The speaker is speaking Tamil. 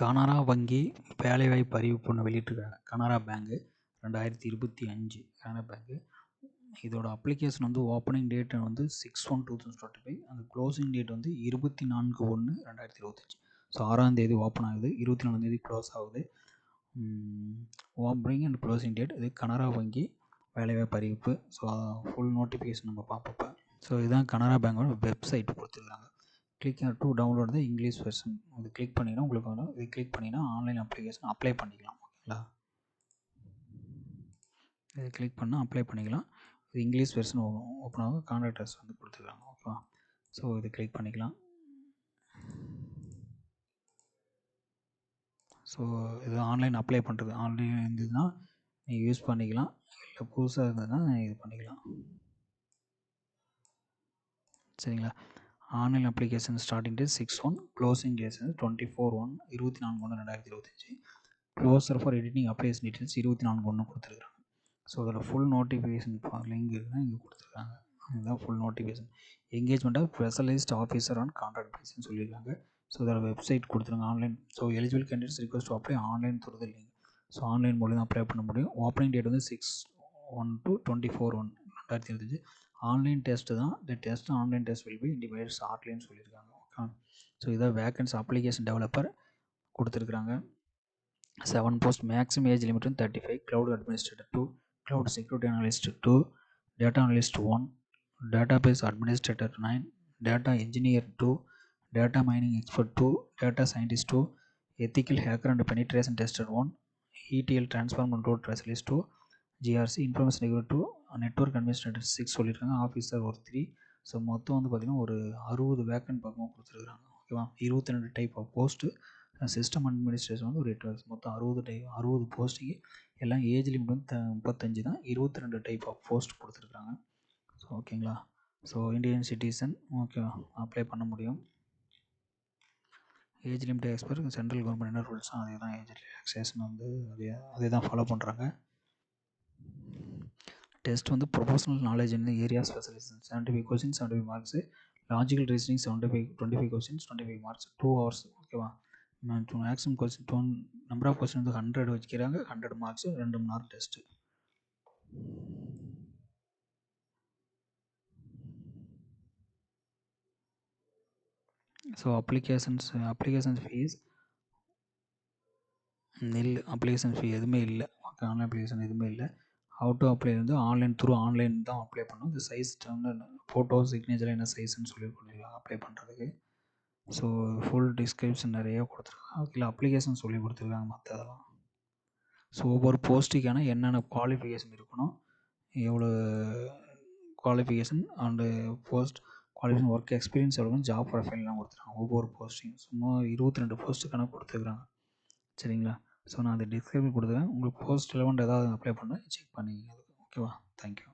கனரா வங்கி வேலைவாய்ப்பு அறிவிப்பு ஒன்று வெளியிட்டிருக்காங்க. கனரா பேங்க்கு 2025 கனரா பேங்க்கு. இதோட அப்ளிகேஷன் வந்து ஓப்பனிங் டேட் வந்து 6/1/2025. அந்த க்ளோசிங் டேட் வந்து 24/1/2025. ஸோ 6ஆம் தேதி ஓப்பன் ஆகுது, 24ஆம் தேதி க்ளோஸ் ஆகுது. ஓப்பனிங் அண்ட் க்ளோசிங் டேட் இது கனரா வங்கி வேலைவாய்ப்பு அறிவிப்பு. ஸோ ஃபுல் நோட்டிஃபிகேஷன் நம்ம பார்ப்போம். ஸோ இதுதான் கனரா பேங்கோட வெப்சைட் கொடுத்துருக்காங்க. Click to download the English version. இது கிளிக் பண்ணிங்கன்னா உங்களுக்கு வரும். இது கிளிக் பண்ணிங்கன்னா ஆன்லைன் அப்ளிகேஷன் அப்ளை பண்ணிக்கலாம். ஓகேங்களா, இது கிளிக் பண்ணால் அப்ளை பண்ணிக்கலாம். இது இங்கிலீஷ் வெர்ஷன் ஓப்பன் ஆகும். கான்டாக்டர்ஸ் வந்து கொடுத்துருக்காங்க. ஓகேவா, ஸோ இது கிளிக் பண்ணிக்கலாம். ஸோ இது ஆன்லைன் அப்ளை பண்ணுறது. ஆன்லைன் இருந்ததுன்னா நீங்கள் யூஸ் பண்ணிக்கலாம், இல்லை புதுசாக இருந்ததுன்னா இது பண்ணிக்கலாம். சரிங்களா, online application starting date 6/1, closing date 24/1/2025. Closer for editing application details 24/1 கொடுத்துருக்காங்க. ஸோ அதில் ஃபுல் நோட்டிஃபிகேஷன் லிங்க் இருக்குன்னா இங்கே கொடுத்துருக்காங்க. இதுதான் full notification. Engagement of specialist officer on contract பேசிஸ்ன்னு சொல்லியிருக்காங்க. ஸோ இதோட வெப்சைட் கொடுத்துருங்க. Online. So eligible candidates request to apply online through the link. So online மூலம் அப்ளை பண்ண முடியும். ஓப்பனிங் டேட் வந்து 6/1/24/2025. ஆன்லைன் டெஸ்ட்டு தான். இந்த test online test will be divide ஷார்ட்லின்னு சொல்லியிருக்காங்க. ஓகே, ஸோ இதான் வேக்கன்ஸ். அப்ளிகேஷன் டெவலப்பர் கொடுத்துருக்குறாங்க. 7 post. Maximum age limit 35. Cloud administrator 2, cloud security analyst 2, data analyst 1, database administrator 9, data engineer 2, data mining expert 2, data scientist 2, ethical hacker and penetration tester 1, ETL transform control specialist 2, GRC information security 2, network administrator 6 சொல்லியிருக்காங்க. ஆஃபீஸர் ஒரு 3. ஸோ மொத்தம் வந்து பார்த்திங்கன்னா ஒரு 60 வேக்கன்ட் பக்கமாக கொடுத்துருக்குறாங்க. ஓகேவா, 22 type of post. System administration வந்து ஒரு 8. மொத்தம் 60 போஸ்ட்டுக்கு. எல்லாம் ஏஜ் லிமிட் வந்து 35 தான். 22 டைப் ஆஃப் போஸ்ட் கொடுத்துருக்காங்க. ஸோ ஓகேங்களா, ஸோ இந்தியன் சிட்டிசன் ஓகேவா அப்ளை பண்ண முடியும். ஏஜ் லிமிட் எக்ஸ்பர் சென்ட்ரல் கவர்மெண்ட் என்ன ரூல்ஸோ அதே தான். ஏஜ் ரிலாக்ஸேஷன் வந்து அதே தான் ஃபாலோ பண்ணுறாங்க. டெஸ்ட் வந்து professional knowledge in area specialist 75 questions 75 marks. Logical reasoning 25 questions 25 marks 2 hours. ஓகேவா, maximum question number of question வந்து 100 வச்சுக்கிறாங்க. 100 மார்க்ஸு 2 மணி நேரம் test. So applications fees application fee எதுவுமே இல்லை. ஓகே, ஆன்லைன் அப்ளிகேஷன் எதுவுமே இல்லை. ஹவு டு அப்ளை வந்து ஆன்லைன் தான் அப்ளை பண்ணணும். இந்த சைஸ் ஃபோட்டோ சிக்னேச்சர் என்ன சைஸ்ன்னு சொல்லி அப்ளை பண்ணுறதுக்கு. ஸோ ஃபுல் டிஸ்கிரிப்ஷன் நிறைய கொடுத்துருக்காங்க. அதில் அப்ளிகேஷன் சொல்லி கொடுத்துருக்காங்க மற்றதெல்லாம். ஸோ ஒவ்வொரு போஸ்ட்டுக்கான என்னென்ன குவாலிஃபிகேஷன் இருக்கணும், எவ்வளோ qualification and post qualification, work experience எவ்வளோ, ஜாப் ப்ரொஃபைல்லாம் கொடுத்துருக்காங்க. ஒவ்வொரு போஸ்டிங் சும்மா 22 போஸ்ட்டுக்கான கொடுத்துருக்குறாங்க. சரிங்களா, ஸோ நான் அந்த டிஸ்கிரிப்ஷன் கொடுத்துருக்கேன். உங்களுக்கு போஸ்ட் ரிலவெண்ட் ஏதாவது அப்ளை பண்ண செக் பண்ணிக்கங்க. ஓகேவா, தேங்க்யூ.